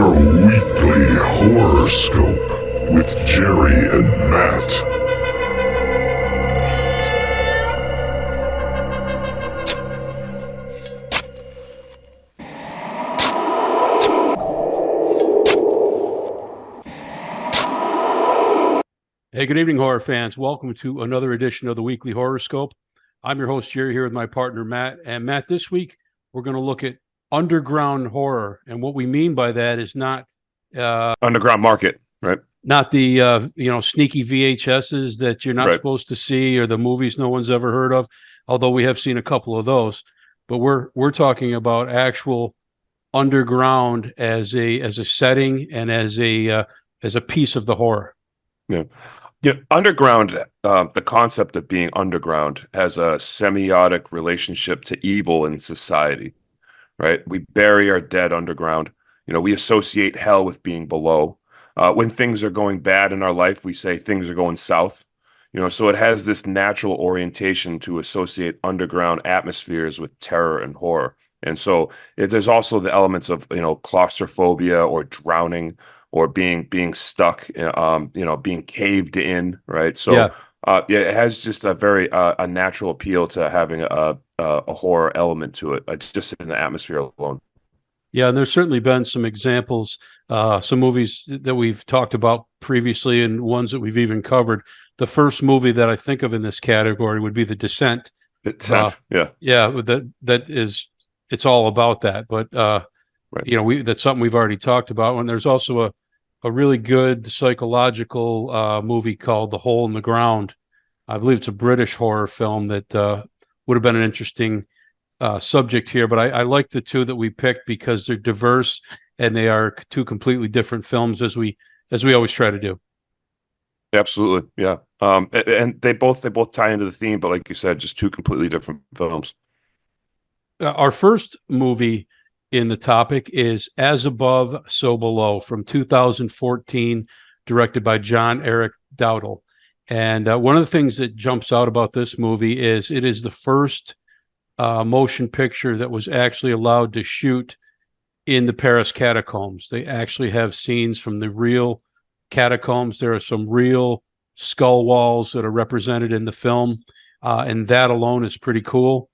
your weekly horoscope with Jerry and Matt. Hey, good evening, horror fans. Welcome to another edition of the Weekly Horoscope. I'm your host, Jerry, here with my partner, Matt. And Matt, this week, we're going to look at underground horror. And what we mean by that is not underground market, right? not the sneaky VHSs that you're not Right. supposed to see, or the movies no one's ever heard of, although we have seen a couple of those. But we're talking about actual underground as a setting and as a piece of the horror. Yeah. Underground, the concept of being underground has a semiotic relationship to evil in society, right? We bury our dead underground. We associate hell with being below. When things are going bad in our life, we say things are going south. So it has this natural orientation to associate underground atmospheres with terror and horror. And so there's also the elements of, claustrophobia or drowning, or being stuck, being caved in, right? So, it has just a very a natural appeal to having a horror element to it. It's just in the atmosphere alone. Yeah, and there's certainly been some examples, some movies that we've talked about previously, and ones that we've even covered. The first movie that I think of in this category would be The Descent. It's all about that, but right. That's something we've already talked about. And there's also a really good psychological movie called The Hole in the Ground. I believe it's a British horror film that would have been an interesting subject here. But I like the two that we picked because they're diverse and they are two completely different films, as we always try to do. Absolutely, yeah. And they both tie into the theme, but like you said, just two completely different films. Our first movie in the topic is As Above, So Below from 2014, directed by John Eric Dowdle. And one of the things that jumps out about this movie is it is the first motion picture that was actually allowed to shoot in the Paris catacombs. They actually have scenes from the real catacombs. There are some real skull walls that are represented in the film, and that alone is pretty cool.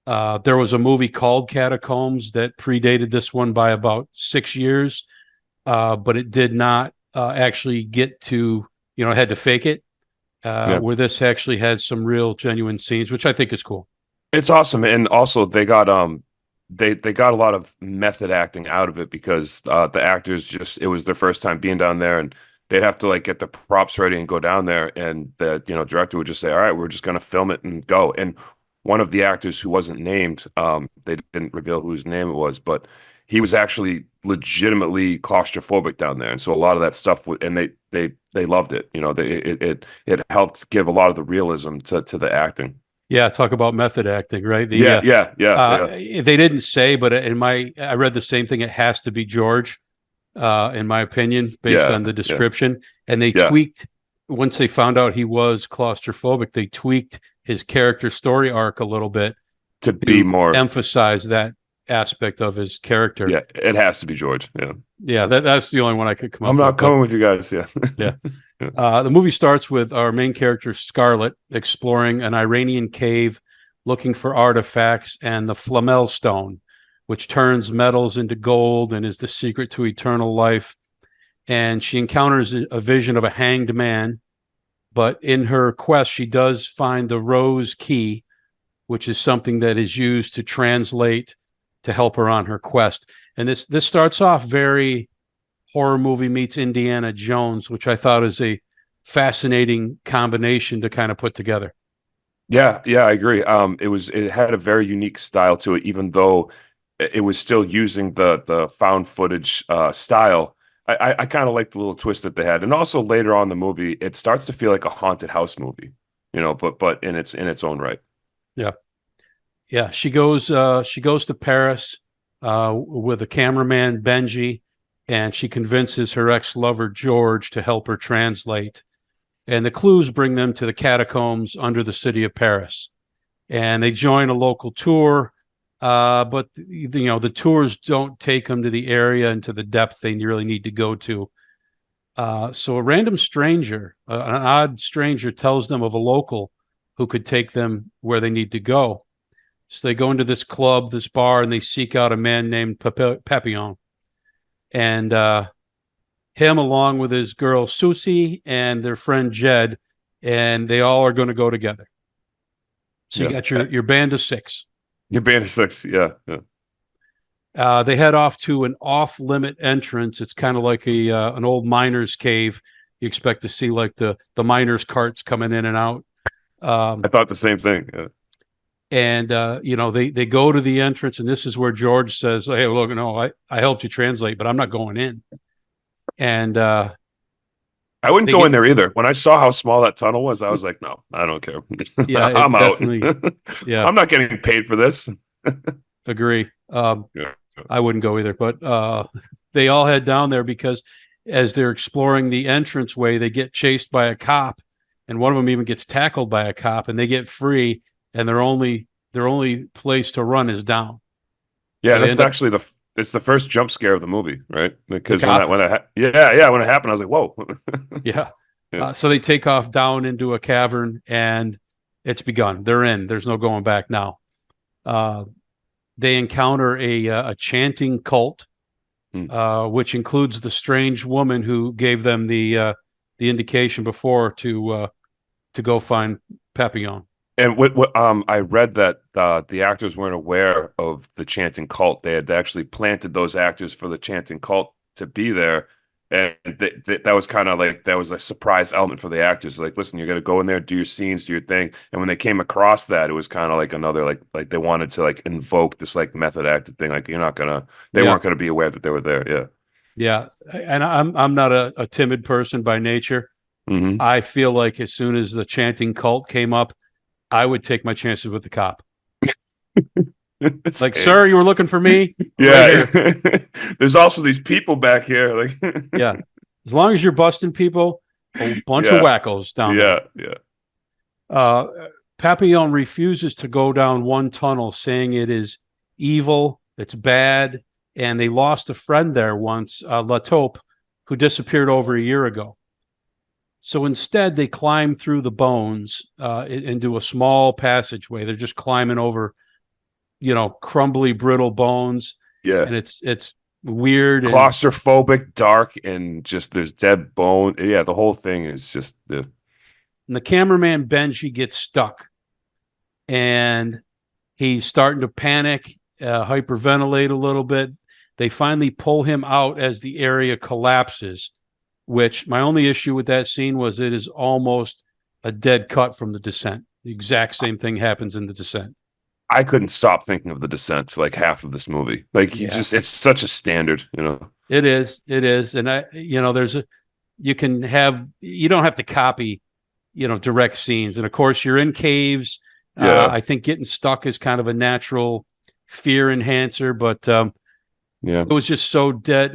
There was a movie called Catacombs that predated this one by about 6 years, but it did not actually get to, had to fake it, where this actually had some real genuine scenes, which I think is cool. It's awesome. And also they got they got a lot of method acting out of it because the actors it was their first time being down there, and they'd have to get the props ready and go down there, and the director would just say, all right, we're just going to film it and go. And one of the actors who wasn't named, they didn't reveal whose name it was, but he was actually legitimately claustrophobic down there, and so a lot of that stuff and they loved it. It helped give a lot of the realism to the acting. Yeah, talk about method acting, right? Yeah. They didn't say, but I read the same thing. It has to be George, in my opinion, based on the description. And they tweaked, once they found out he was claustrophobic, they tweaked his character story arc a little bit to be more emphasize that aspect of his character. Yeah, it has to be George. Yeah, that's the only one I could come up with. I'm not coming with you guys. Yeah. The movie starts with our main character, Scarlett, exploring an Iranian cave looking for artifacts and the Flamel Stone, which turns metals into gold and is the secret to eternal life. And she encounters a vision of a hanged man, but in her quest, she does find the Rose Key, which is something that is used to translate to help her on her quest. And this starts off very horror movie meets Indiana Jones, which I thought is a fascinating combination to kind of put together. Yeah, I agree. It had a very unique style to it, even though it was still using the found footage style. I kind of like the little twist that they had, and also later on in the movie, it starts to feel like a haunted house movie, but in its own right. Yeah. She goes to Paris with a cameraman, Benji, and she convinces her ex-lover George to help her translate. And the clues bring them to the catacombs under the city of Paris. And they join a local tour But the tours don't take them to the area and to the depth they really need to go to. So a random stranger, an odd stranger, tells them of a local who could take them where they need to go. So they go into this club, this bar, and they seek out a man named Papillon. And him, along with his girl Susie and their friend Jed, and they all are going to go together. So you got your band of six. Your band of six, yeah. They head off to an off-limit entrance. It's kind of like an old miner's cave. You expect to see like the miners' carts coming in and out. I thought the same thing. Yeah. And they go to the entrance, and this is where George says, "Hey, look, no, I helped you translate, but I'm not going in." And I wouldn't go in there either. When I saw how small that tunnel was, I was like, "No, I don't care. Yeah, I'm out. Yeah, I'm not getting paid for this." agree. Yeah. I wouldn't go either, but they all head down there because as they're exploring the entranceway, they get chased by a cop, and one of them even gets tackled by a cop, and they get free, and their only place to run is down. Yeah, So that's actually it's the first jump scare of the movie, right? Because when cop? when it happened, I was like, "Whoa!" Yeah. Yeah. So they take off down into a cavern, and it's begun. They're in. There's no going back now. They encounter a chanting cult, which includes the strange woman who gave them the indication before to go find Papillon. And what I read that the actors weren't aware of the chanting cult. They had actually planted those actors for the chanting cult to be there, and that was kind of like that was a surprise element for the actors. Like, listen, you're gonna go in there, do your scenes, do your thing. And when they came across that, it was kind of like another like they wanted to like invoke this like method acted thing. Like they weren't gonna be aware that they were there. Yeah. Yeah, and I'm not a timid person by nature. Mm-hmm. I feel like as soon as the chanting cult came up, I would take my chances with the cop. Like, sir, you were looking for me? Yeah. Right. There's also these people back here. Like, yeah. As long as you're busting people, a bunch of wackos down there. Yeah. Papillon refuses to go down one tunnel, saying it is evil, it's bad, and they lost a friend there once, La Taupe, who disappeared over a year ago. So instead, they climb through the bones into a small passageway. They're just climbing over, crumbly, brittle bones. Yeah. And it's weird. Claustrophobic, dark, and just there's dead bone. Yeah, the whole thing is just And the cameraman, Benji, gets stuck. And he's starting to panic, hyperventilate a little bit. They finally pull him out as the area collapses. Which my only issue with that scene was it is almost a dead cut from The Descent. The exact same thing happens in The Descent. I couldn't stop thinking of The Descent like half of this movie. Like it's such a standard, It is. And you don't have to copy, direct scenes. And of course you're in caves. Yeah. I think getting stuck is kind of a natural fear enhancer, but it was just so dead,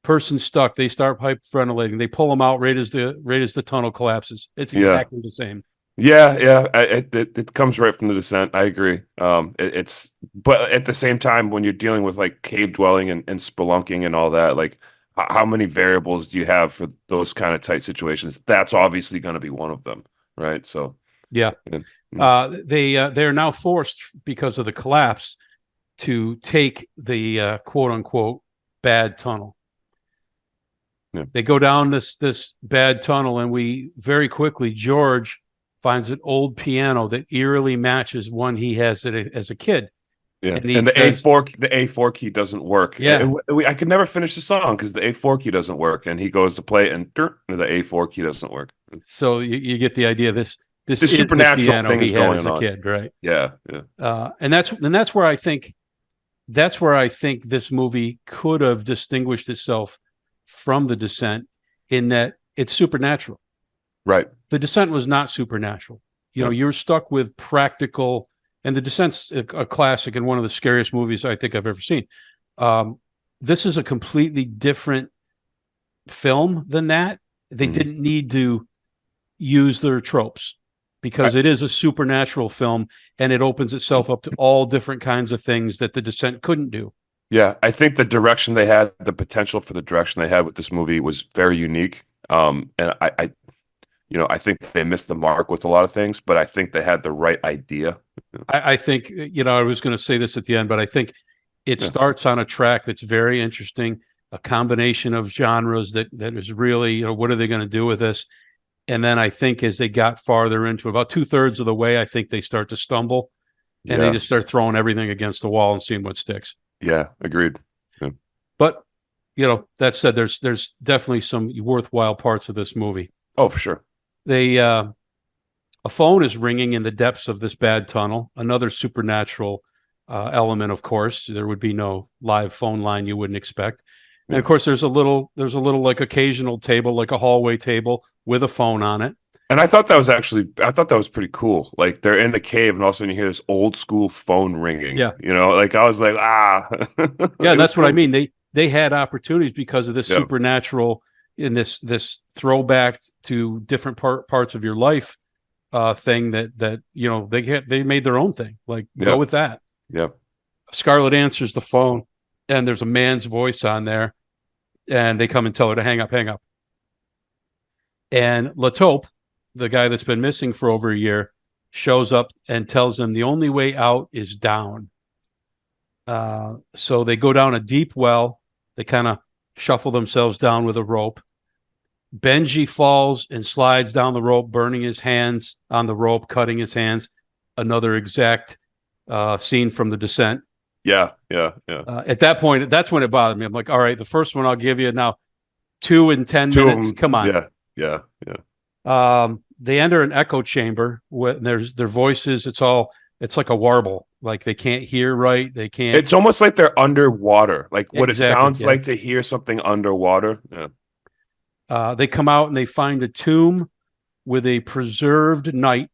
person stuck, they start hyperventilating, they pull them out right as the tunnel collapses. It's exactly the same. It comes right from The Descent. I agree. But at the same time, when you're dealing with like cave dwelling and spelunking and all that, like how many variables do you have for those kind of tight situations? That's obviously going to be one of them, right? So they're now forced, because of the collapse, to take the quote unquote bad tunnel. Yeah. They go down this bad tunnel, and George finds an old piano that eerily matches one he has as a kid. Yeah, and the A4 key doesn't work. Yeah, I could never finish the song because the A4 key doesn't work, and he goes to play it, and the A4 key doesn't work. So you get the idea. This is supernatural the thing is going as on. A kid, right? Yeah. And that's where I think this movie could have distinguished itself from The Descent, in that it's supernatural. Right. The Descent was not supernatural. You're stuck with practical, and The Descent's a classic and one of the scariest movies I think I've ever seen. This is a completely different film than that. They didn't need to use their tropes, because it is a supernatural film, and it opens itself up to all different kinds of things that The Descent couldn't do. Yeah, I think the direction they had, the potential for the direction they had with this movie was very unique. And I think they missed the mark with a lot of things, but I think they had the right idea. I think, I was going to say this at the end, but I think it starts on a track that's very interesting, a combination of genres that is really, what are they going to do with this? And then I think as they got farther into about 2/3 of the way, I think they start to stumble and they just start throwing everything against the wall and seeing what sticks. Yeah, agreed. Yeah. But, that said, there's definitely some worthwhile parts of this movie. Oh, for sure. A phone is ringing in the depths of this bad tunnel. Another supernatural element, of course. There would be no live phone line you wouldn't expect. And of course, there's a little like occasional table, like a hallway table with a phone on it. And I thought that was pretty cool. Like they're in the cave, and all of a sudden you hear this old school phone ringing. Yeah, like I was like, yeah, that's what I mean. They had opportunities because of this supernatural in this throwback to different parts of your life thing that they made their own thing. Like go with that. Yeah. Scarlett answers the phone, and there's a man's voice on there, and they come and tell her to hang up. And Lataupe, the guy that's been missing for over a year, shows up and tells them the only way out is down. So they go down a deep well. They kind of shuffle themselves down with a rope. Benji falls and slides down the rope, burning his hands on the rope, cutting his hands. Another exact scene from The Descent. Yeah. At that point, that's when it bothered me. I'm like, all right, the first one I'll give you now. 2 in 10 minutes. Come on. Yeah. They enter an echo chamber. There's their voices. It's like a warble. Like they can't hear right. They can't. It's almost like they're underwater. Like what it sounds yeah. like to hear something underwater. Yeah. They come out and they find a tomb with a preserved knight,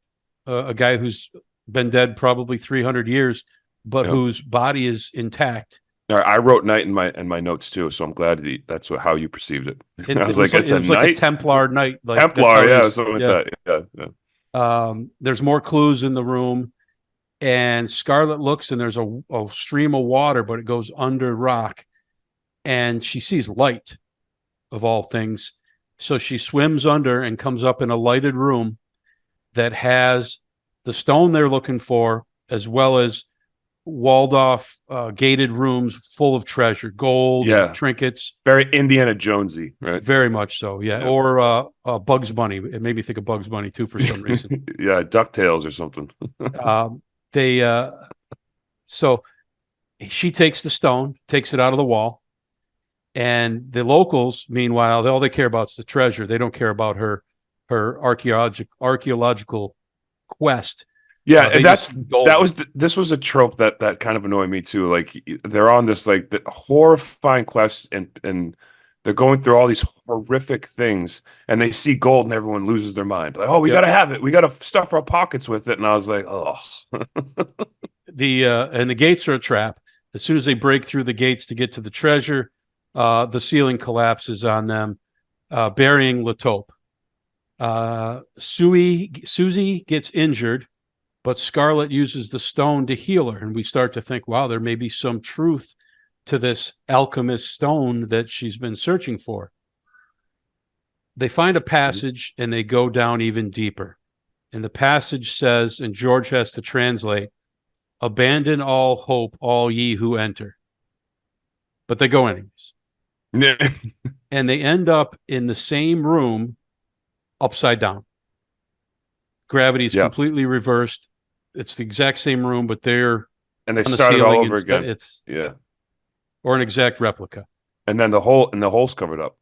a guy who's been dead probably 300 years, but whose body is intact. I wrote knight in my notes too, so I'm glad that's how you perceived it. I was like, it's it was like a Templar knight. Like Templar, something like that. Yeah. There's more clues in the room, and Scarlett looks, and there's a stream of water, but it goes under rock, and she sees light, of all things. So she swims under and comes up in a lighted room that has the stone they're looking for, as well as walled off gated rooms full of treasure, gold, trinkets. Very Indiana Jonesy, right? Very much so, yeah. Or Bugs Bunny. It made me think of Bugs Bunny too for some reason. Yeah, DuckTales or something. So she takes the stone, takes it out of the wall, and the locals, meanwhile, all they care about is the treasure. They don't care about her archaeological quest. Yeah, this was a trope that kind of annoyed me too. Like they're on this like the horrifying quest, and they're going through all these horrific things, and they see gold, and everyone loses their mind. Like, oh, we gotta have it. We gotta stuff our pockets with it. And I was like, oh. And the gates are a trap. As soon as they break through the gates to get to the treasure, the ceiling collapses on them, burying Lataupe. Susie gets injured, but Scarlett uses the stone to heal her, and we start to think, wow, there may be some truth to this alchemist stone that she's been searching for. They find a passage, and they go down even deeper. And the passage says, and George has to translate, "Abandon all hope, all ye who enter." But they go anyways. And they end up in the same room, upside down. Gravity is completely reversed. It's the exact same room, but they're and they started all over again. Or an exact replica. And then the hole's covered up.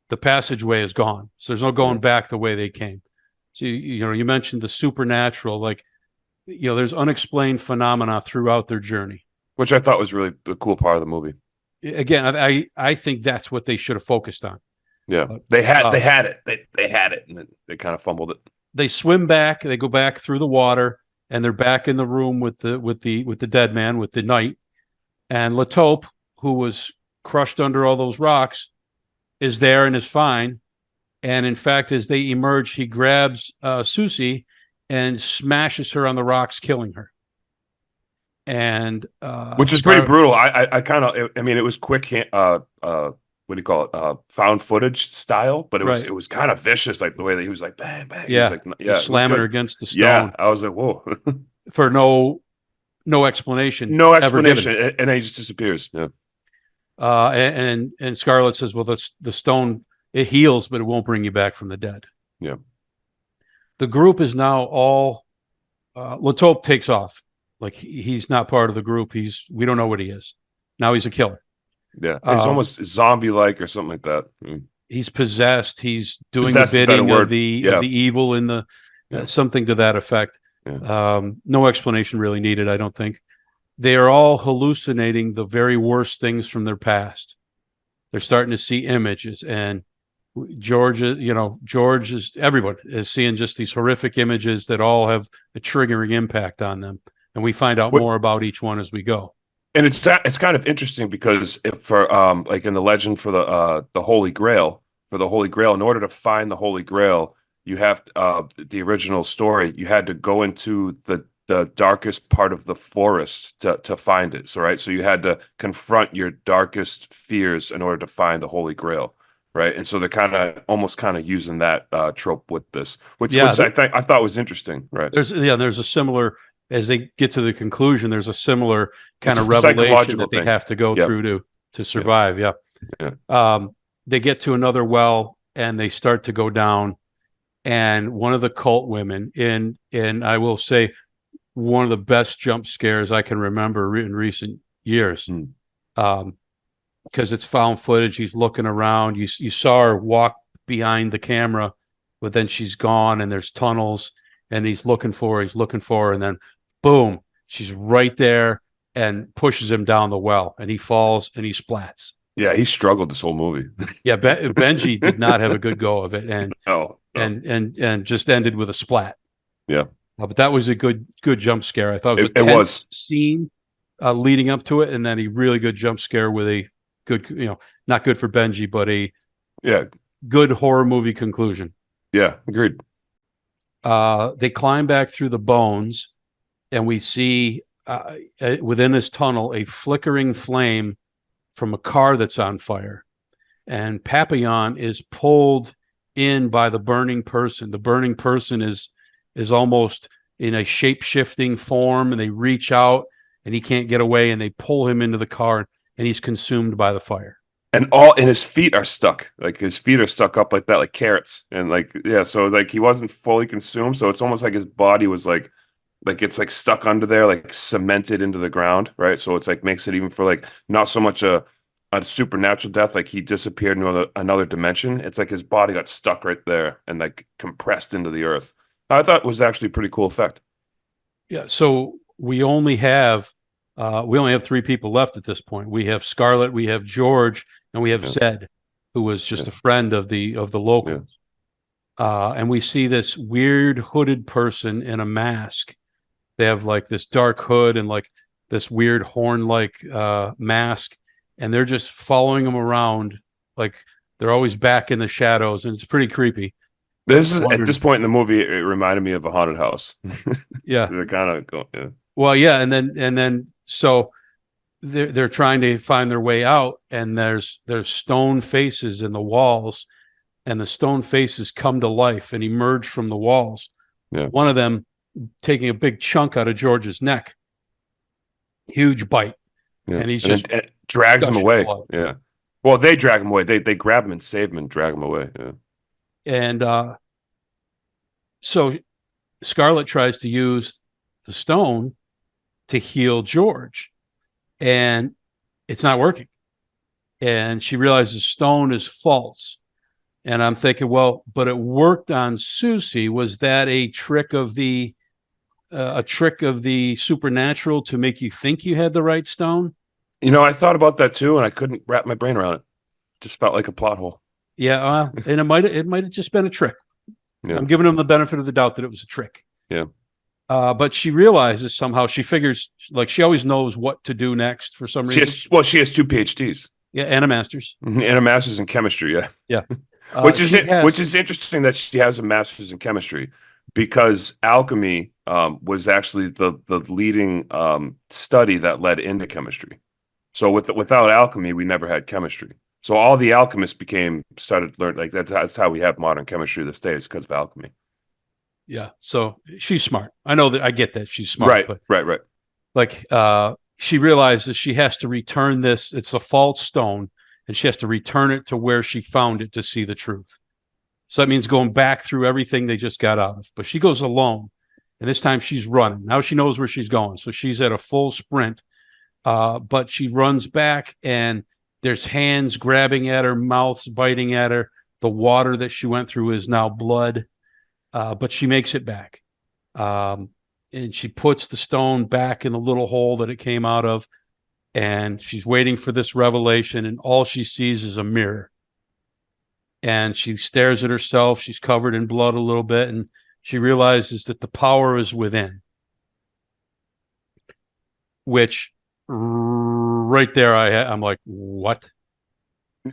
The passageway is gone, so there's no going back the way they came. So you mentioned the supernatural, like there's unexplained phenomena throughout their journey, which I thought was really the cool part of the movie. Again, I think that's what they should have focused on. Yeah, they had it. They had it, and then they kind of fumbled it. They swim back. They go back through the water, and they're back in the room with the dead man, with the knight, and Lataupe, who was crushed under all those rocks, is there and is fine. And in fact, as they emerge, he grabs Susie and smashes her on the rocks, killing her. And which is pretty brutal. I kind of, I mean, it was quick, what do you call it? Found footage style, but it was kind of vicious, like the way that he was like bang bang. Yeah, He was like, slamming her against the stone. Yeah, I was like, whoa, for no explanation, no explanation, ever given. and then he just disappears. Yeah. And Scarlett says, well, the stone, it heals, but it won't bring you back from the dead. Yeah. The group is now all Lataupe takes off. Like he's not part of the group. We don't know what he is. Now he's a killer. Yeah. He's almost zombie like or something like that. He's possessed. He's doing Possessed the is a better bidding word. of the evil in the something to that effect. Yeah. No explanation really needed, I don't think. They are all hallucinating the very worst things from their past. They're starting to see images, and George is everyone is seeing just these horrific images that all have a triggering impact on them, and we find out more about each one as we go. And it's kind of interesting because for like in the legend for the Holy Grail, in order to find the Holy Grail, you have the original story, you had to go into the darkest part of the forest to find it. So you had to confront your darkest fears in order to find the Holy Grail. Right. And so they're almost using that trope with this, which I thought was interesting. Right. There's a similar, as they get to the conclusion, there's a similar kind of revelation that they have to go through to survive. Yeah. They get to another well and they start to go down, and one of the cult women in I will say one of the best jump scares I can remember in recent years. Because it's found footage. He's looking around. You saw her walk behind the camera, but then she's gone, and there's tunnels, and he's looking for her, and then boom, she's right there and pushes him down the well, and he falls and he splats. Yeah, he struggled this whole movie. Yeah, Benji did not have a good go of it, and no. and just ended with a splat. Yeah, but that was a good jump scare. I thought it was a scene leading up to it, and then a really good jump scare with a good, not good for Benji, but a good horror movie conclusion. Yeah, agreed. They climb back through the bones, and we see within this tunnel a flickering flame from a car that's on fire, and Papillon is pulled in by the burning person. The burning person is almost in a shape-shifting form, and they reach out, and he can't get away, and they pull him into the car, and he's consumed by the fire. And his feet are stuck. Like his feet are stuck up like that, like carrots. And so like he wasn't fully consumed. So it's almost like his body was like it's like stuck under there, like cemented into the ground, right? So it's like makes it even for like not so much a supernatural death, like he disappeared into another dimension. It's like his body got stuck right there and like compressed into the earth. I thought it was actually a pretty cool effect. Yeah. So we only have 3 people left at this point. We have Scarlett, we have George, and we have Zed, who was just a friend of the locals. And we see this weird hooded person in a mask. They have like this dark hood and like this weird horn-like mask, and they're just following them around. Like they're always back in the shadows, and it's pretty creepy. At this point in the movie, it reminded me of a haunted house. Yeah. They're kind of going, yeah. Well, yeah, and then so they're trying to find their way out, and there's stone faces in the walls, and the stone faces come to life and emerge from the walls. Yeah. One of them taking a big chunk out of George's neck, huge bite, and he's it drags him away. Yeah. Well, they drag him away. They grab him and save him and drag him away. Yeah. And so Scarlett tries to use the stone to heal George, and it's not working. And she realizes stone is false. And I'm thinking, well, but it worked on Susie. Was that a trick of the supernatural to make you think you had the right stone? I thought about that too, and I couldn't wrap my brain around it. Just felt like a plot hole. Yeah, and it might have just been a trick. Yeah. I'm giving them the benefit of the doubt that it was a trick. Yeah. But she realizes somehow, she figures, like she always knows what to do next for some reason. She has 2 PhDs. Yeah, and a master's. And a master's in chemistry, yeah. Yeah. Which is interesting that she has a master's in chemistry, because alchemy was actually the leading study that led into chemistry. So without alchemy, we never had chemistry. So all the alchemists started learning, like that's how we have modern chemistry this day, is because of alchemy. Yeah. So she's smart. I know that, I get that she's smart, Right, but right. like she realizes she has to return this. It's a false stone, and she has to return it to where she found it to see the truth. So that means going back through everything they just got out of. But she goes alone, and this time she's running. Now she knows where she's going, so she's at a full sprint. But she runs back, and there's hands grabbing at her, mouths biting at her. The water that she went through is now blood, but she makes it back. And she puts the stone back in the little hole that it came out of, and she's waiting for this revelation, and all she sees is a mirror. And she stares at herself. She's covered in blood a little bit, and she realizes that the power is within, which right there, I'm like, what?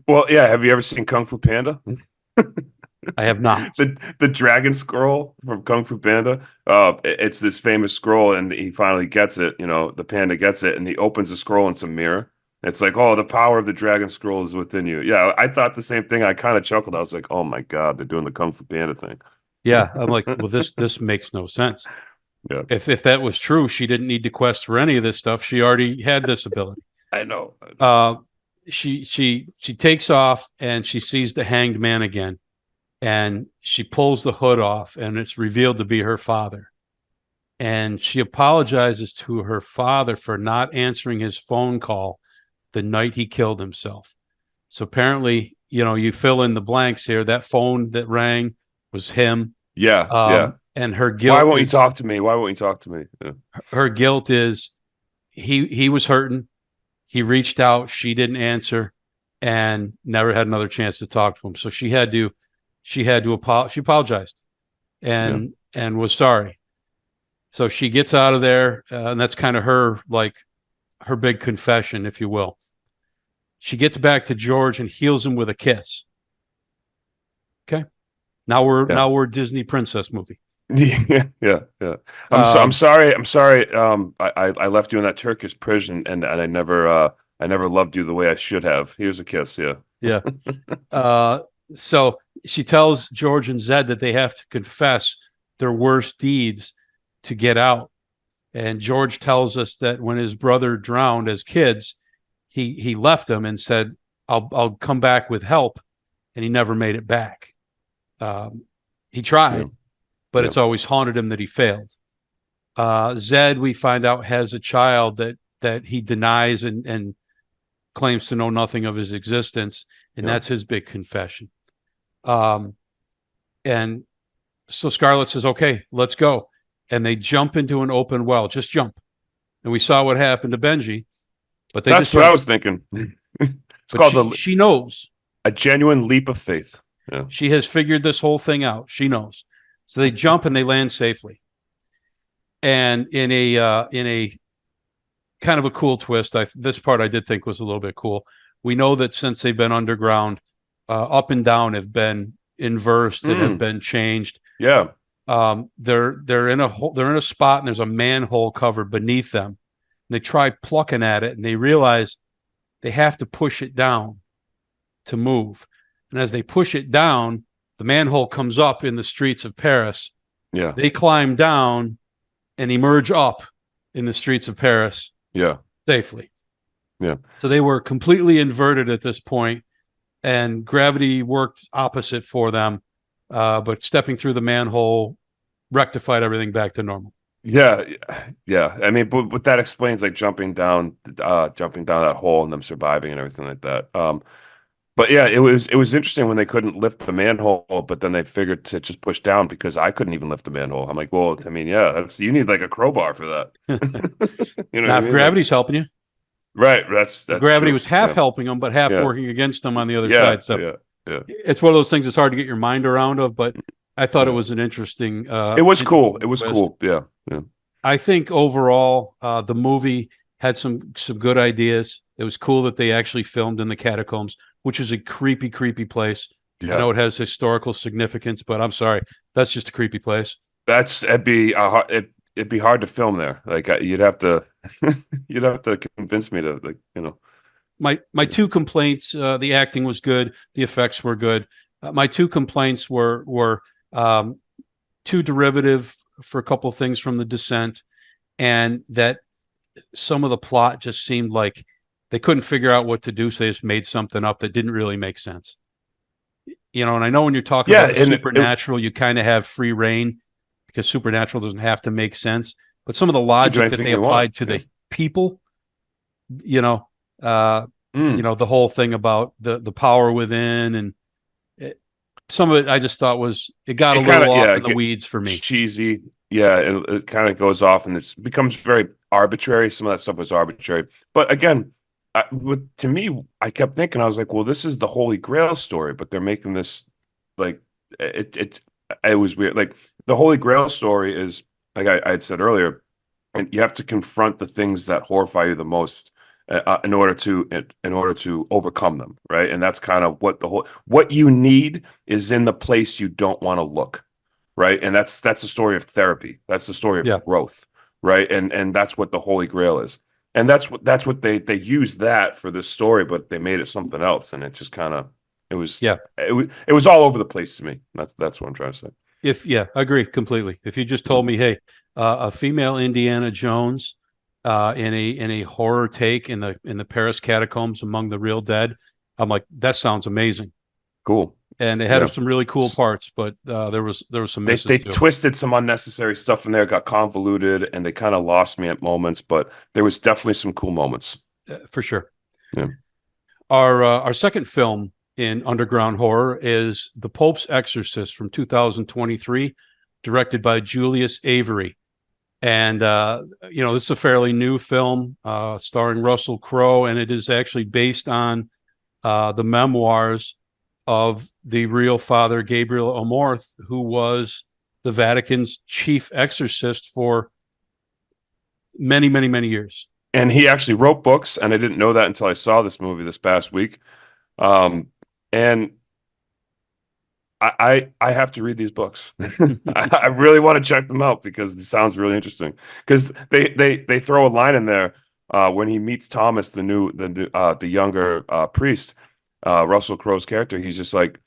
Well, yeah. Have you ever seen Kung Fu Panda? I have not. The dragon scroll from Kung Fu Panda. It's this famous scroll, and he finally gets it. You know, the panda gets it, and he opens the scroll, and it's a mirror. It's like, oh, the power of the dragon scroll is within you. Yeah, I thought the same thing. I kind of chuckled. I was like, oh my God, they're doing the Kung Fu Panda thing. Yeah, I'm like, well, this makes no sense. Yeah. If that was true, she didn't need to quest for any of this stuff. She already had this ability. I know. She takes off, and she sees the hanged man again, and she pulls the hood off, and it's revealed to be her father. And she apologizes to her father for not answering his phone call the night he killed himself. So apparently, you fill in the blanks here. That phone that rang was him. Yeah, yeah. And her guilt. Why won't you talk to me? Why won't you talk to me? Yeah. Her guilt is he was hurting. He reached out. She didn't answer, and never had another chance to talk to him. So she apologized and was sorry. So she gets out of there, and that's kind of her big confession, if you will. She gets back to George and heals him with a kiss. Okay. Now we're Disney princess movie. Yeah. I'm sorry. I left you in that Turkish prison, and I never loved you the way I should have. Here's a kiss. Yeah. Yeah. So she tells George and Zed that they have to confess their worst deeds to get out. And George tells us that when his brother drowned as kids, he left him and said, I'll come back with help. And he never made it back. He tried, but it's always haunted him that he failed. Zed, we find out, has a child that he denies and claims to know nothing of his existence. And that's his big confession. And so Scarlett says, okay, let's go. And they jump into an open well. Just jump. And we saw what happened to Benji. But that's what I was thinking. It's called she knows. A genuine leap of faith. Yeah. She has figured this whole thing out. She knows. So they jump and they land safely. And in a kind of a cool twist, this part I did think was a little bit cool. We know that since they've been underground, up and down have been inversed and have been changed. Yeah. They're in a spot, and there's a manhole covered beneath them. And they try plucking at it, and they realize they have to push it down to move. And as they push it down, the manhole comes up in the streets of Paris. Yeah. They climb down and emerge up in the streets of Paris. Yeah. Safely. Yeah. So they were completely inverted at this point, and gravity worked opposite for them. But stepping through the manhole rectified everything back to normal. Yeah. I mean, but that explains like jumping down that hole and them surviving and everything like that. But yeah, it was interesting when they couldn't lift the manhole, but then they figured to just push down, because I couldn't even lift the manhole. I'm like, well, I mean, yeah, you need like a crowbar for that. Now, if gravity's helping you, right? That's gravity true. was half helping them, but half working against them on the other side. So it's one of those things that's hard to get your mind around of. But I thought it was an interesting. It was cool. It was cool. Yeah. I think overall, the movie had some good ideas. It was cool that they actually filmed in the catacombs, which is a creepy place. Yeah. I know it has historical significance, but I'm sorry, that's just a creepy place. it'd be hard to film there. Like you'd have to you'd have to convince me to like My two complaints: the acting was good, the effects were good. My two complaints were too derivative for a couple of things from The Descent, and that some of the plot just seemed like they couldn't figure out what to do, so they just made something up that didn't really make sense. And I know when you're talking yeah, about the supernatural, you kind of have free reign because supernatural doesn't have to make sense. But some of the you can do logic that anything they you want. applied to Yeah. the people, you know, uh, Mm. the whole thing about the power within, and some of it I just thought it got a It kind little of off yeah, in the weeds for me. cheesy. Yeah, it kind of goes off and it becomes very arbitrary. Some of that stuff was arbitrary, but again, to me, I kept thinking I was like, well, this is the Holy Grail story, but they're making this like it was weird. Like the Holy Grail story is like I had said earlier, and you have to confront the things that horrify you the most in order to overcome them, right? And that's kind of what you need is in the place you don't want to look, right? And that's the story of therapy. That's the story of Yeah, growth, right? And that's what the Holy Grail is. And that's what they used that for this story, but they made it something else, and it just kind of yeah. it was all over the place to me. That's what I'm trying to say. I agree completely. If you just told me, hey, a female Indiana Jones in a horror take in the Paris catacombs among the real dead, I'm like, that sounds amazing. Cool. And it had Yeah. some really cool parts, but there was some They misses too, twisted some unnecessary stuff in there, got convoluted, and they kind of lost me at moments, but there was definitely some cool moments. for sure. Yeah. Our second film in underground horror is The Pope's Exorcist from 2023, directed by Julius Avery. And this is a fairly new film starring Russell Crowe, and it is actually based on the memoirs of the real Father Gabriel Amorth, who was the Vatican's chief exorcist for many, many, many years. And he actually wrote books, and I didn't know that until I saw this movie this past week. And I have to read these books. I really want to check them out because it sounds really interesting. Because they throw a line in there when he meets Thomas, the younger priest, Russell Crowe's character. He's like,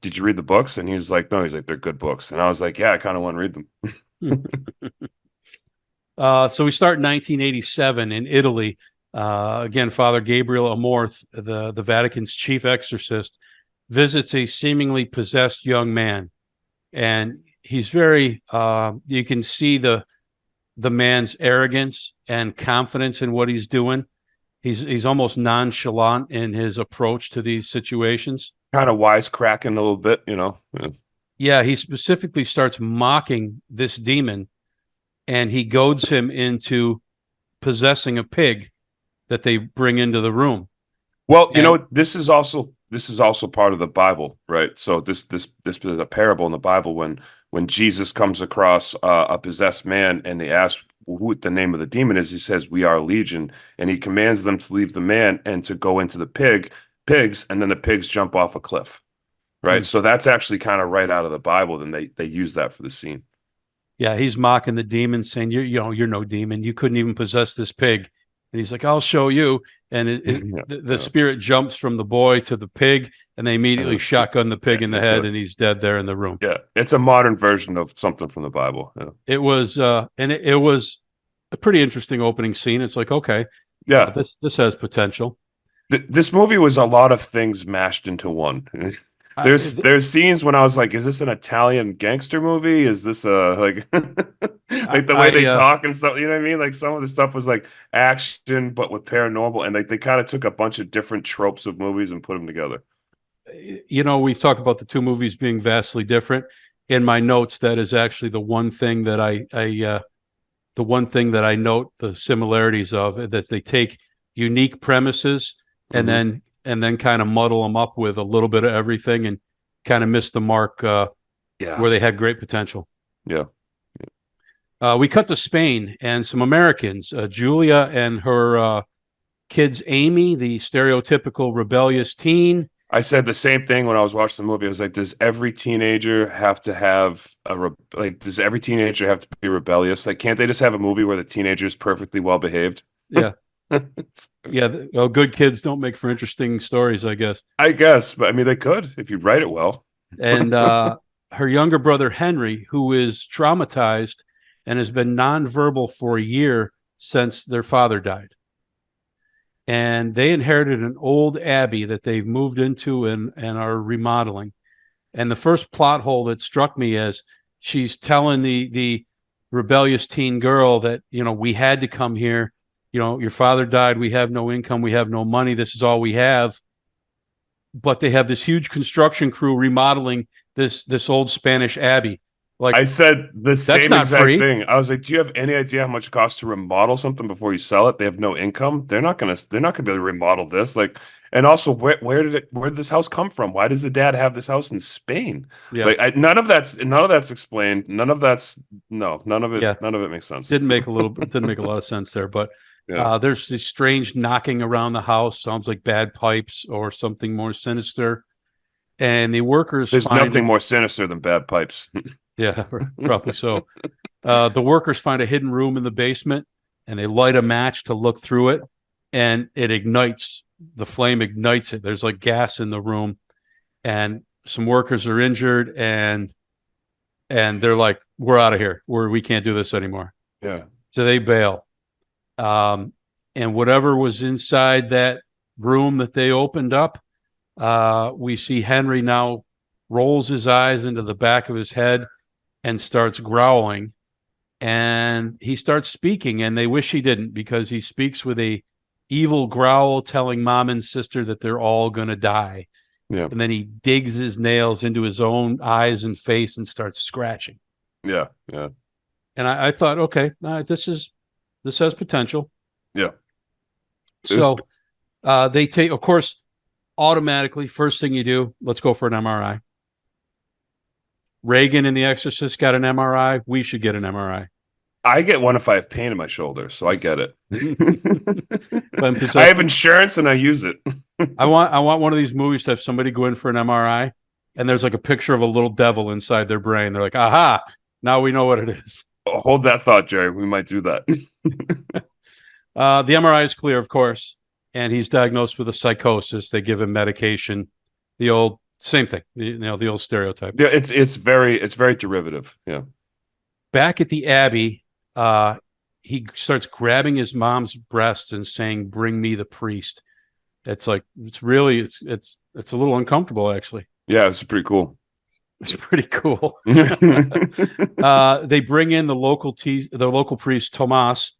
did you read the books? And he's like, no. He's like, they're good books. And I was like, yeah, I kind of want to read them. So we start in 1987 in Italy. Again, Father Gabriel Amorth, the Vatican's chief exorcist, visits a seemingly possessed young man, and he's very. You can see the man's arrogance and confidence in what he's doing. He's almost nonchalant in his approach to these situations. Kind of wisecracking a little bit, you know. Yeah. Yeah, he specifically starts mocking this demon, and he goads him into possessing a pig that they bring into the room. Well, you And know, this is also part of the Bible, right? So this is a parable in the Bible when Jesus comes across a possessed man and they ask who the name of the demon is. He says, "We are legion," and he commands them to leave the man and to go into the pigs, and then the pigs jump off a cliff, right? So that's actually kind of right out of the Bible, and they use that for the scene. yeah, he's mocking the demon, saying, you're no demon. You couldn't even possess this pig." And he's like, "I'll show you." And Yeah, the spirit jumps from the boy to the pig, and they immediately shotgun the pig in the head, yeah, and he's dead there in the room. yeah. It's a modern version of something from the Bible. Yeah. It was a pretty interesting opening scene. It's like, okay, Yeah. this has potential. This movie was a lot of things mashed into one. There's scenes when I was like, is this an Italian gangster movie? Is this a like like the way they talk and stuff? You know what I mean? Like some of the stuff was like action, but with paranormal, and like they kind of took a bunch of different tropes of movies and put them together. We talk about the two movies being vastly different. In my notes, that is actually the one thing that the one thing that I note the similarities of, that they take unique premises and Mhm. then kind of muddle them up with a little bit of everything and kind of miss the mark Yeah, where they had great potential. yeah. We cut to Spain and some Americans. Julia and her kids, Amy, the stereotypical rebellious teen, I said the same thing when I was watching the movie. I was like, does every teenager have to have does every teenager have to be rebellious? Like, can't they just have a movie where the teenager is perfectly well behaved? Yeah. Yeah. Well, good kids don't make for interesting stories, I guess. I guess, but I mean, they could if you write it well. And her younger brother, Henry, who is traumatized and has been nonverbal for a year since their father died. And they inherited an old abbey that they've moved into and are remodeling. And the first plot hole that struck me is she's telling the rebellious teen girl that, we had to come here. Your father died. We have no income. We have no money. This is all we have. But they have this huge construction crew remodeling this old Spanish abbey. Like, I said the same not exact free. thing. I was like, "Do you have any idea how much it costs to remodel something before you sell it? They have no income. They're not gonna be able to remodel this. Like, and also, where did this house come from? Why does the dad have this house in Spain? Yeah. Like, none of that's explained. None of Yeah. it makes sense. Didn't make a lot of sense there. But Yeah. there's this strange knocking around the house. Sounds like bad pipes or something more sinister. And the workers There's find nothing more sinister than bad pipes. Yeah, probably so. The workers find a hidden room in the basement and they light a match to look through it, and it ignites. The flame ignites it. There's like gas in the room, and some workers are injured, and they're like, "We're out of here. We can't do this anymore." Yeah. So they bail. And whatever was inside that room that they opened up, we see Henry now rolls his eyes into the back of his head and starts growling, and he starts speaking, and they wish he didn't, because he speaks with a evil growl telling mom and sister that they're all going to die. Yeah. And then he digs his nails into his own eyes and face and starts scratching. Yeah. Yeah. And I thought, okay, this has potential. Yeah. So they take, of course, automatically, first thing you do, let's go for an MRI. Reagan in The Exorcist got an MRI. We should get an MRI. I get one if I have pain in my shoulder, so I get it. But I have insurance and I use it. I want one of these movies to have somebody go in for an MRI, and there's like a picture of a little devil inside their brain. They're like, aha, now we know what it is. Hold that thought, Jerry. We might do that. The MRI is clear, of course, and he's diagnosed with a psychosis. They give him medication. The old same thing, the old stereotype. Yeah, it's very derivative. Yeah. Back at the Abbey, he starts grabbing his mom's breasts and saying, "Bring me the priest." It's like it's a little uncomfortable, actually. Yeah, it's pretty cool. It's pretty cool. They bring in the local priest Tomas,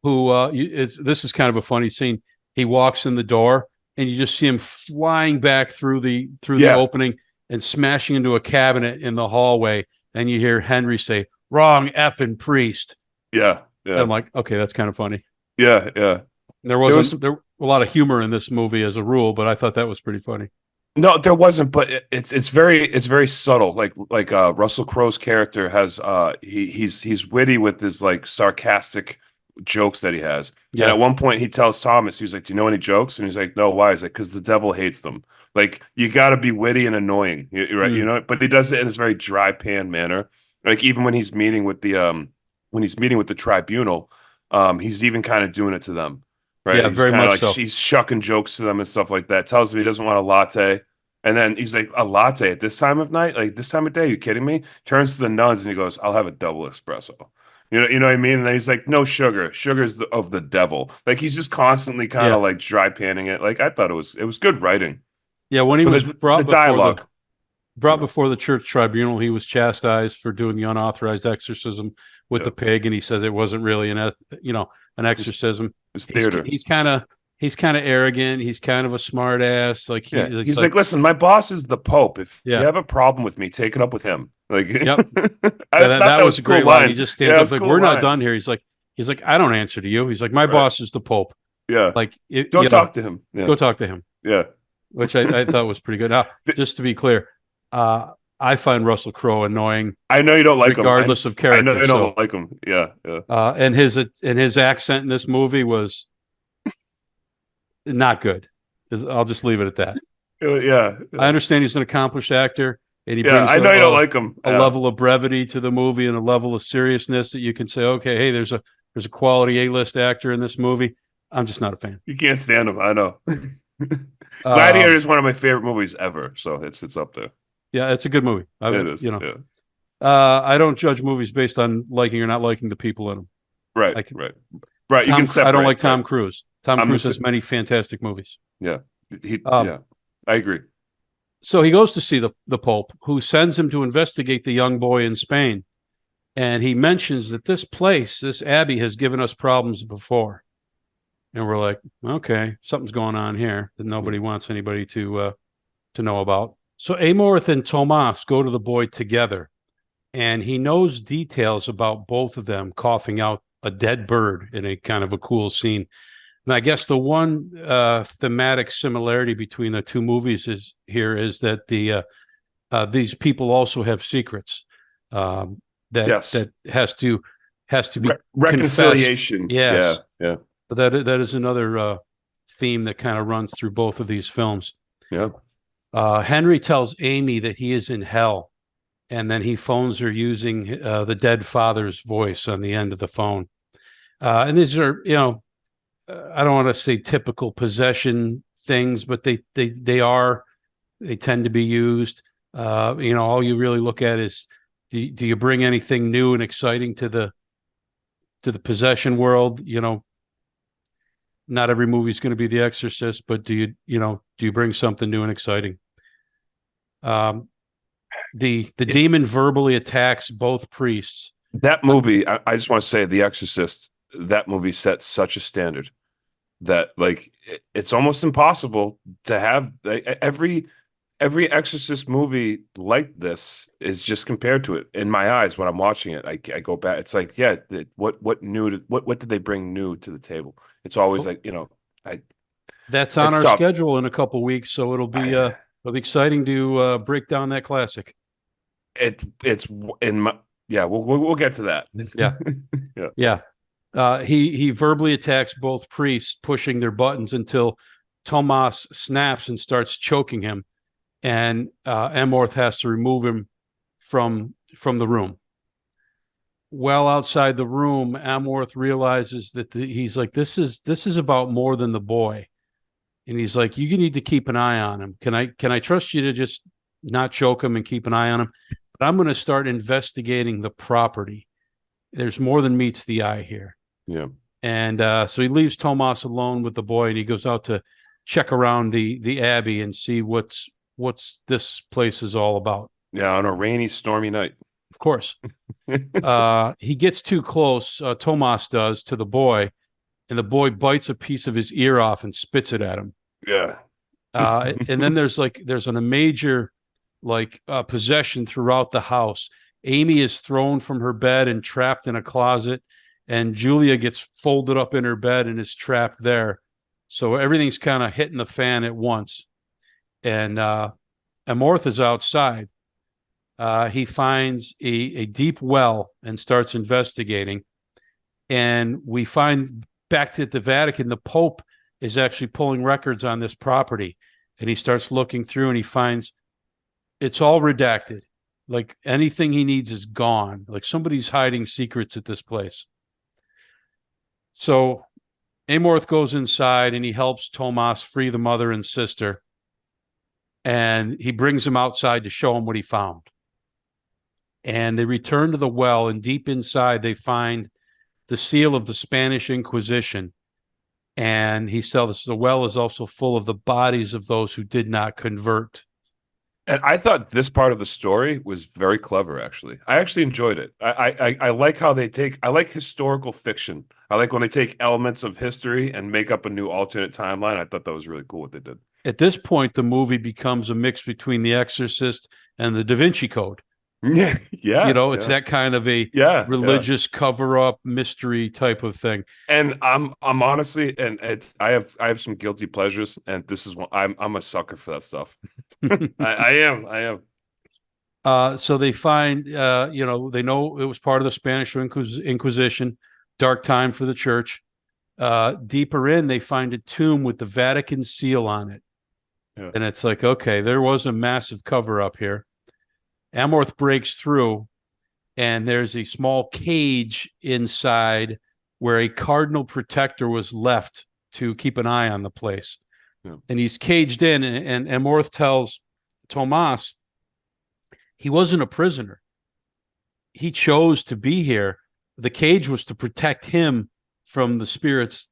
who this is kind of a funny scene. He walks in the door, and you just see him flying back through the opening and smashing into a cabinet in the hallway. And you hear Henry say, "Wrong effing priest." Yeah. And I'm like, okay, that's kind of funny. Yeah. Yeah. There was a lot of humor in this movie as a rule, but I thought that was pretty funny. No, there wasn't, but it's very subtle. Like Russell Crowe's character has he's witty with his like sarcastic jokes that he has. Yeah. And at one point he tells Thomas, he's like, "Do you know any jokes?" And he's like, "No, why?" He's like, "Because the devil hates them." Like, you got to be witty and annoying, right? You know, but he does it in this very dry pan manner. Like, even when he's meeting with the tribunal, he's even kind of doing it to them. Right. Yeah, he's very kind of much like so. he's shucking jokes to them and stuff like that. Tells him he doesn't want a latte. And then he's like, "A latte at this time of night? Like, this time of day? Are you kidding me?" Turns to the nuns and he goes, "I'll have a double espresso." You know what I mean? And then he's like, "No sugar. Sugar's of the devil." Like, he's just constantly kind of like dry panning it. Like, I thought it was good writing. Yeah, when he was brought before the church tribunal, he was chastised for doing the unauthorized exorcism with the pig, and he says it wasn't really an exorcism. It's theater. He's kind of arrogant. He's kind of a smart ass. Like he's like, "Listen, my boss is the Pope. If you have a problem with me, take it up with him." Like, yep. that was a great line. He just stands up like, "We're not done here." He's like, "I don't answer to you." He's like, "My boss is the Pope." Yeah. Like, don't talk to him. Yeah. Go talk to him. Yeah. Which I thought was pretty good. Now, just to be clear, I find Russell Crowe annoying. I know you don't like him, regardless of character. I know you don't like him. Yeah, yeah. And his accent in this movie was not good. I'll just leave it at that. Yeah, I understand he's an accomplished actor, and he yeah. brings I know you don't like him. a level of brevity to the movie and a level of seriousness that you can say, okay, hey, there's a quality A-list actor in this movie. I'm just not a fan. You can't stand him. I know. Gladiator Um, is one of my favorite movies ever, so it's up there. yeah, it's a good movie. It is. Yeah. I don't judge movies based on liking or not liking the people in them. Right. I can, Right. Right. You can separate. I don't like Right. Tom Cruise. Tom I'm Cruise has many fantastic movies. Yeah. Um, Yeah. I agree. so he goes to see the Pope, who sends him to investigate the young boy in Spain. And he mentions that this place, this abbey, has given us problems before. And we're like, okay, something's going on here that nobody wants anybody to know about. So Amorth and Tomas go to the boy together, and he knows details about both of them coughing out a dead bird in a kind of a cool scene. And I guess the one thematic similarity between the two movies is that these people also have secrets that Yes. that has to be reconciliation. Confessed. Yes. Yeah. But that is another theme that kind of runs through both of these films. Yeah. Henry tells Amy that he is in hell, and then he phones her using the dead father's voice on the end of the phone. And these are, I don't want to say typical possession things, but they tend to be used. All you really look at is do you bring anything new and exciting to the possession world? Not every movie is going to be The Exorcist, but do you bring something new and exciting? The demon verbally attacks both priests. That movie, I just want to say, The Exorcist, that movie sets such a standard that it's almost impossible to have every Exorcist movie like this is just compared to it in my eyes when I'm watching it. I go back. It's like, yeah, what new? What did they bring new to the table? It's always That's on our tough. schedule in a couple weeks, so it'll be exciting to break down that classic. It's in my We'll get to that. Yeah. He verbally attacks both priests, pushing their buttons until Tomas snaps and starts choking him, and Amorth has to remove him from the room. Well, outside the room, Amorth realizes that he's like, this is about more than the boy, and he's like, you need to keep an eye on him. Can I trust you to just not choke him and keep an eye on him? But I'm going to start investigating the property. There's more than meets the eye here. Yeah. And so he leaves Tomas alone with the boy, and he goes out to check around the abbey and see what's this place is all about. Yeah, on a rainy, stormy night. Of course. He gets too close, Tomas does, to the boy, and the boy bites a piece of his ear off and spits it at him. Yeah. And then there's a major possession throughout the house. Amy is thrown from her bed and trapped in a closet, and Julia gets folded up in her bed and is trapped there. So everything's kind of hitting the fan at once. And Amorth is outside. He finds a deep well and starts investigating. And we find back at the Vatican, the Pope is actually pulling records on this property. And he starts looking through, and he finds it's all redacted. Like anything he needs is gone. Like somebody's hiding secrets at this place. So Amorth goes inside and he helps Tomas free the mother and sister. And he brings him outside to show him what he found. And they return to the well, and deep inside they find the seal of the Spanish Inquisition. And he says the well is also full of the bodies of those who did not convert. And I thought this part of the story was very clever, actually. I actually enjoyed it. I like how I like historical fiction. I like when they take elements of history and make up a new alternate timeline. I thought that was really cool what they did. At this point, the movie becomes a mix between The Exorcist and the Da Vinci Code. Yeah. It's that kind of a religious cover-up mystery type of thing. And I'm honestly, and I have some guilty pleasures, and this is one I'm a sucker for that stuff. I am. So they find, they know it was part of the Spanish Inquisition, dark time for the church. Deeper in, they find a tomb with the Vatican seal on it. Yeah. And it's like, okay, there was a massive cover up here. Amorth breaks through, and there's a small cage inside where a cardinal protector was left to keep an eye on the place. Yeah. And he's caged in, and Amorth tells Tomas he wasn't a prisoner. He chose to be here. The cage was to protect him from the spirits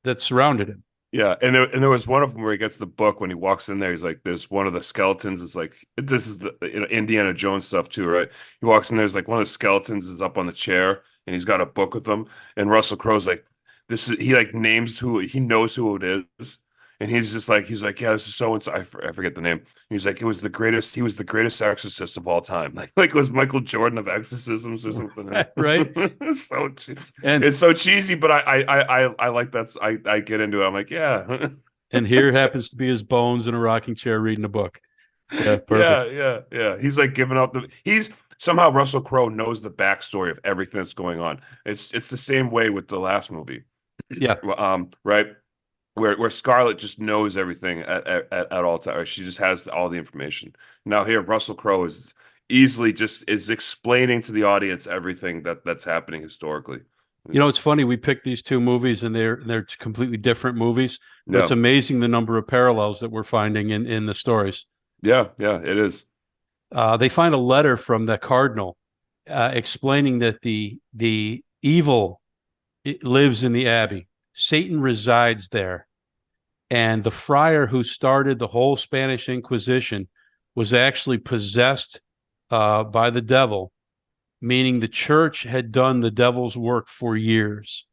that surrounded him. Yeah, and there was one of them where he gets the book when he walks in there. He's like, there's one of the skeletons is like, this is the Indiana Jones stuff too, right? He walks in there's like one of the skeletons is up on the chair and he's got a book with him. And Russell Crowe's like, this is he like names who he knows who it is, and he's like, yeah, this is so and so. I forget the name. He's like, it was the greatest. He was the greatest exorcist of all time. Like it was Michael Jordan of exorcisms or something. Right? It's so And it's so cheesy, but I like that. I get into it. I'm like, yeah. and here happens to be his bones in a rocking chair reading a book. Yeah, perfect. Yeah. He's like giving up he's somehow Russell Crowe knows the backstory of everything that's going on. It's the same way with the last movie. Yeah. Right. Where Scarlett just knows everything at all times. She just has all the information. Now here, Russell Crowe is easily just is explaining to the audience everything that's happening historically. You know, it's funny. We picked these two movies, and they're completely different movies. But Yeah. it's amazing the number of parallels that we're finding in the stories. Yeah, it is. They find a letter from the cardinal explaining that the evil lives in the abbey. Satan resides there, and the friar who started the whole Spanish Inquisition was actually possessed by the devil, meaning the church had done the devil's work for years.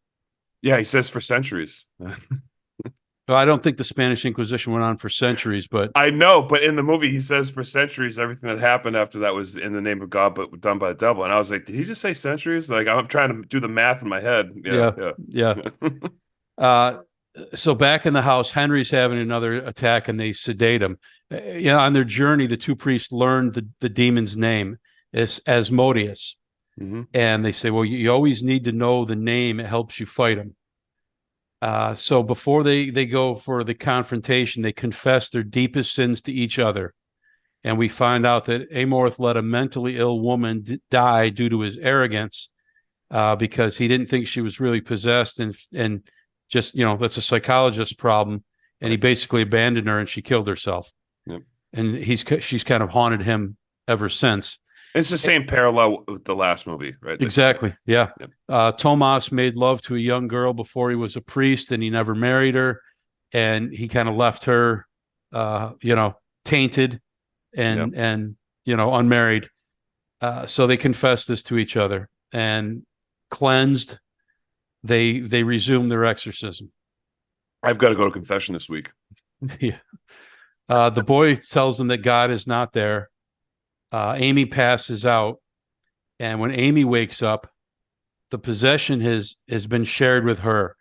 Yeah, he says for centuries. Well, I don't think the Spanish Inquisition went on for centuries, but I know, but in the movie, he says for centuries, everything that happened after that was in the name of God, but done by the devil. And I was like, did he just say centuries? Like, I'm trying to do the math in my head. Yeah. So back in the house, Henry's having another attack, and they sedate him. On their journey, the two priests learned the demon's name is Asmodeus. Mhm. And they say, well, you always need to know the name. It helps you fight him. So before they go for the confrontation, they confess their deepest sins to each other. And we find out that Amorth let a mentally ill woman die due to his arrogance because he didn't think she was really possessed and just, that's a psychologist's problem. And he basically abandoned her and she killed herself. Yep. And she's kind of haunted him ever since. It's the same parallel with the last movie, right? Exactly. Yeah. Yep. Tomas made love to a young girl before he was a priest, and he never married her. And he kind of left her, tainted and unmarried. So they confessed this to each other, and cleansed, they resumed their exorcism. I've got to go to confession this week. Yeah. The boy tells them that God is not there. Amy passes out, and when Amy wakes up, the possession has been shared with her.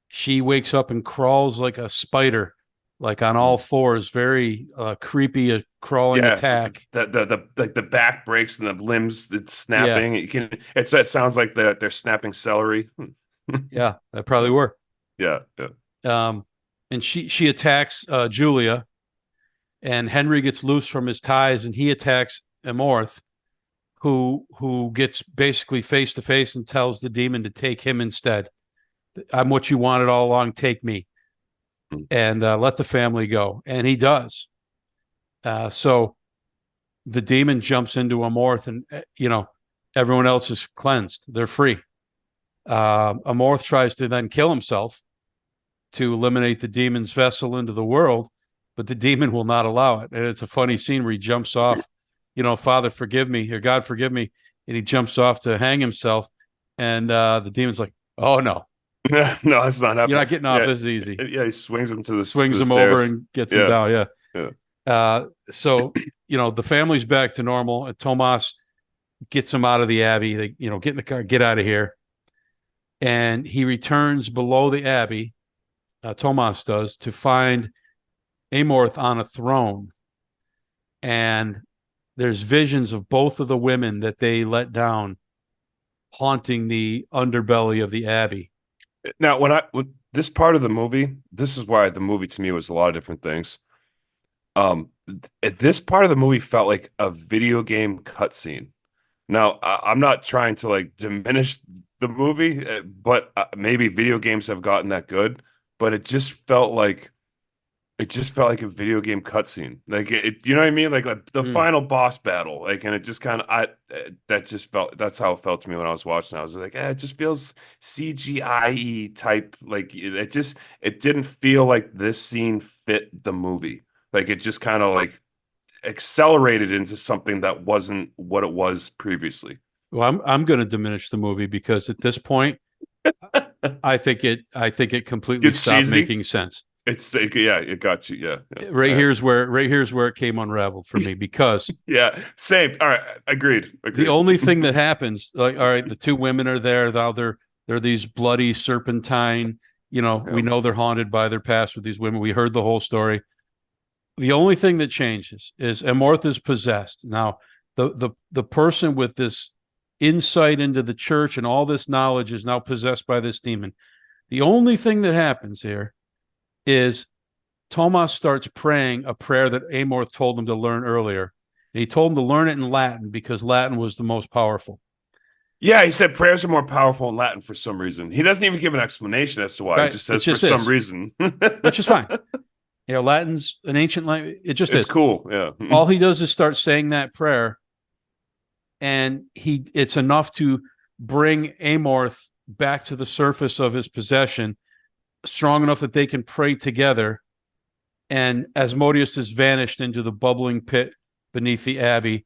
She wakes up and crawls like a spider, like on all fours, very creepy, crawling attack. The back breaks and the limbs it's snapping. Yeah. It sounds like they're snapping celery. Yeah, they probably were. Yeah. And she attacks Julia, and Henry gets loose from his ties, and he attacks Amorth, who gets basically face to face and tells the demon to take him instead. I'm what you wanted all along. Take me, and let the family go. And he does. So the demon jumps into Amorth, and everyone else is cleansed. They're free. Amorth tries to then kill himself to eliminate the demon's vessel into the world, but the demon will not allow it. And it's a funny scene where he jumps off, Father, forgive me, or God, forgive me. And he jumps off to hang himself. And the demon's like, oh, no. No, that's not happening. You're not getting off this easy. Yeah, he swings him to the Swings to the him stairs. over and gets him down. Yeah. So, the family's back to normal. And Tomas gets him out of the abbey. They, get in the car, get out of here. And he returns below the abbey, Tomas does, to find Amorth on a throne. And there's visions of both of the women that they let down haunting the underbelly of the abbey. Now, when this part of the movie, this is why the movie to me was a lot of different things. This part of the movie felt like a video game cutscene. Now, I'm not trying to like diminish the movie, but maybe video games have gotten that good, but it just felt like a video game cutscene. Like you know what I mean? Like the Mm. final boss battle. Like, and it just kind of, that just felt, that's how it felt to me when I was watching. I was like, it just feels CGI type. Like it didn't feel like this scene fit the movie. Like it just kind of like accelerated into something that wasn't what it was previously. Well, I'm going to diminish the movie because at this point, I think it completely It's stopped cheesy. making sense. Yeah, it got you. Yeah, yeah. Right here's where it came unraveled for me because Yeah, same. All right, agreed. the Agreed. only thing that happens, like, all right, the two women are there. Now they're these bloody serpentine. We Yeah. know they're haunted by their past with these women. We heard the whole story. The only thing that changes is Amorth is possessed. Now, the person with this insight into the church and all this knowledge is now possessed by this demon. The only thing that happens here is Tomas starts praying a prayer that Amorth told him to learn earlier. And he told him to learn it in Latin because Latin was the most powerful. Yeah, he said prayers are more powerful in Latin for some reason. He doesn't even give an explanation as to why. He Right? just It says for just some is, reason. which is fine. Latin's an ancient language. It just It's is. cool. Yeah. All he does is start saying that prayer, and it's enough to bring Amorth back to the surface of his possession, strong enough that they can pray together. And Asmodeus has vanished into the bubbling pit beneath the abbey,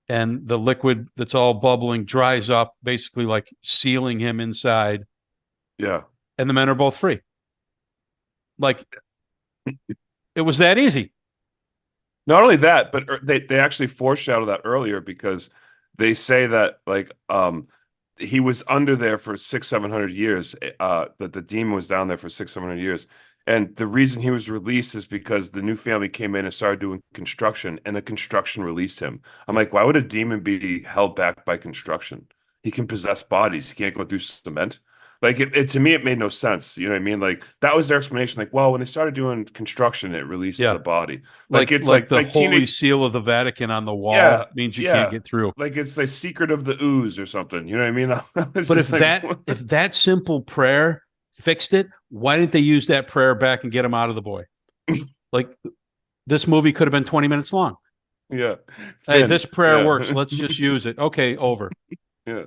and the liquid that's all bubbling dries up, basically like sealing him inside. Yeah. And the men are both free. Like, it was that easy. Not only that, but they actually foreshadow that earlier because they say that like he was under there for 600-700 years. That the demon was down there for 600-700 years. And the reason he was released is because the new family came in and started doing construction, and the construction released him. I'm like, why would a demon be held back by construction? He can possess bodies. He can't go through cement. Like to me, it made no sense. You know what I mean? Like that was their explanation. Like, well, when they started doing construction, it releases Yeah. the body. Like Like it's like the like holy teenage. seal of the Vatican on the Yeah, wall means you can't yeah. get through. Like it's the secret of the ooze or something. You know what I mean? It's But if just like, that simple prayer fixed it, why didn't they use that prayer back and get him out of the boy? Like, this movie could have been 20 minutes long. yeah. Hey, Finn, this prayer yeah. works. Let's just use it. Okay, over. Yeah.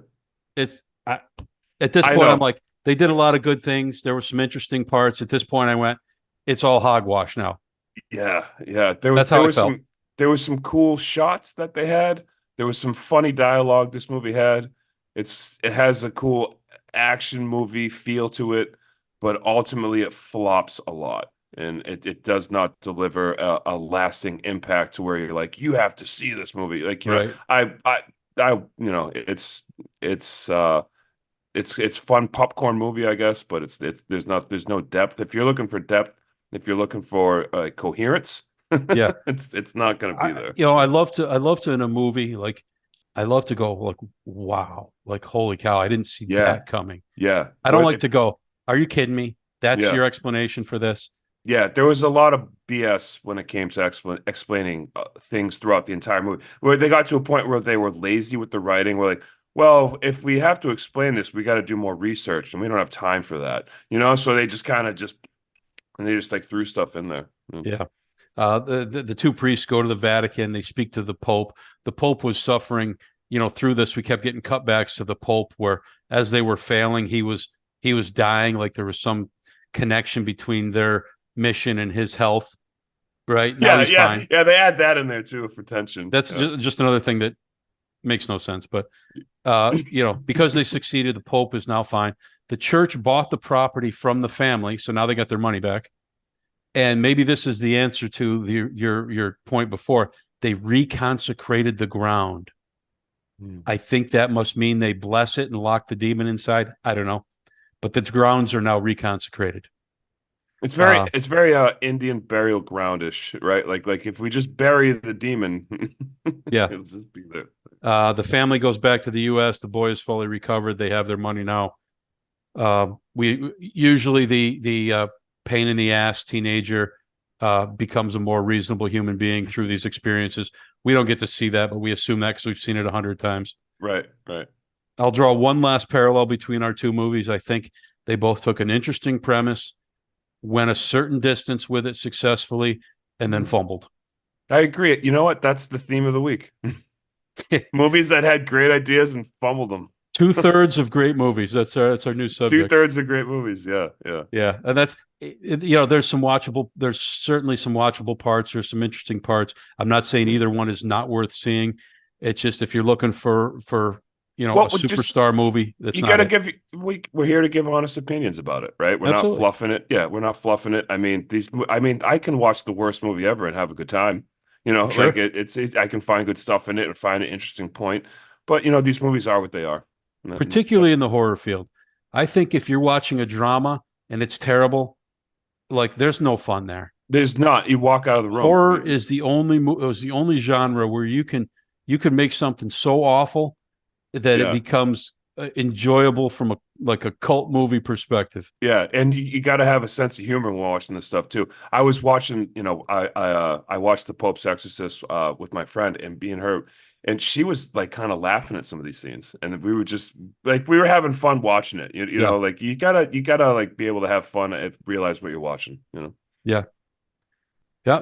At this I point, I'm know. like, they did a lot of good things. There were some interesting parts. At this point, I went, it's all hogwash now. Yeah, yeah. There was That's how I felt. some cool shots that they had. There was some funny dialogue this movie had. It has a cool action movie feel to it, but ultimately it flops a lot. And it does not deliver a lasting impact to where you're like, you have to see this movie. Like, Right. it's fun popcorn movie, I guess, but there's no depth. If you're looking for depth, if you're looking for coherence, Yeah. it's not going to be there. I love to in a movie, like, I love to go like, wow, like, holy cow, I didn't see Yeah, that coming. yeah, I don't like to go, are you kidding me? That's yeah, your explanation for this? yeah. There was a lot of BS when it came to explaining things throughout the entire movie, where they got to a point where they were lazy with the writing. We're like, well, if we have to explain this, we got to do more research, and we don't have time for that, you know. So they just kind of like threw stuff in there. Yeah. The two priests go to the Vatican. They speak to the Pope. The Pope was suffering, through this. We kept getting cutbacks to the Pope where, as they were failing, he was dying. Like there was some connection between their mission and his health. Right now, Yeah, he's yeah, fine. yeah. They add that in there too for tension. That's Yeah. just another thing that makes no sense. But because they succeeded, the Pope is now fine. The church bought the property from the family, so now they got their money back. And maybe this is the answer to your point before. They reconsecrated the ground. I think that must mean they bless it and lock the demon inside. I don't know, but the grounds are now reconsecrated. It's very Indian burial groundish, right? Like if we just bury the demon, Yeah. it'll just be there. The family goes back to the U.S. The boy is fully recovered. They have their money now. We usually the pain in the ass teenager becomes a more reasonable human being through these experiences. We don't get to see that, but we assume that because we've seen it 100 times. Right. I'll draw one last parallel between our two movies. I think they both took an interesting premise, went a certain distance with it successfully, and then fumbled. I agree. You know what? That's the theme of the week. Movies that had great ideas and fumbled them. 2/3 of great movies. That's our new subject. 2/3 of great movies. Yeah. And that's there's certainly some watchable parts. There's some interesting parts. I'm not saying either one is not worth seeing. It's just if you're looking for a superstar movie, you got to we're here to give honest opinions about it, right? We're Absolutely. not fluffing it. Yeah, we're not fluffing it. I mean, I can watch the worst movie ever and have a good time. Sure. Like I can find good stuff in it and find an interesting point. But these movies are what they are. Particularly in the horror field. I think if you're watching a drama and it's terrible, like there's no fun there. There's not. You walk out of the room. Horror is the only genre where you can make something so awful that it becomes enjoyable from a cult movie perspective. Yeah, and you got to have a sense of humor when watching this stuff too. I was watching, I watched The Pope's Exorcist with my friend, and being her, and she was like kind of laughing at some of these scenes, and we were just like we were having fun watching it. You know, like you gotta like be able to have fun and realize what you're watching. Yeah.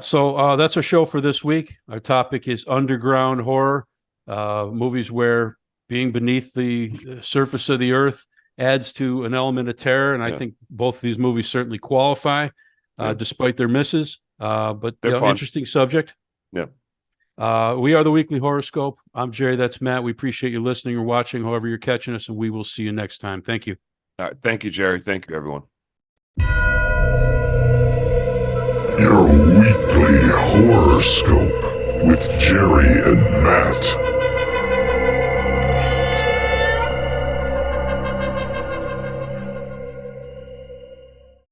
So that's our show for this week. Our topic is underground horror, movies where being beneath the surface of the earth adds to an element of terror, and I think both of these movies certainly qualify, despite their misses. But interesting subject. Yeah. We are the Weekly Horoscope. I'm Jerry. That's Matt. We appreciate you listening or watching, however you're catching us, and we will see you next time. Thank you. All right. Thank you, Jerry. Thank you, everyone. Your Weekly Horoscope with Jerry and Matt.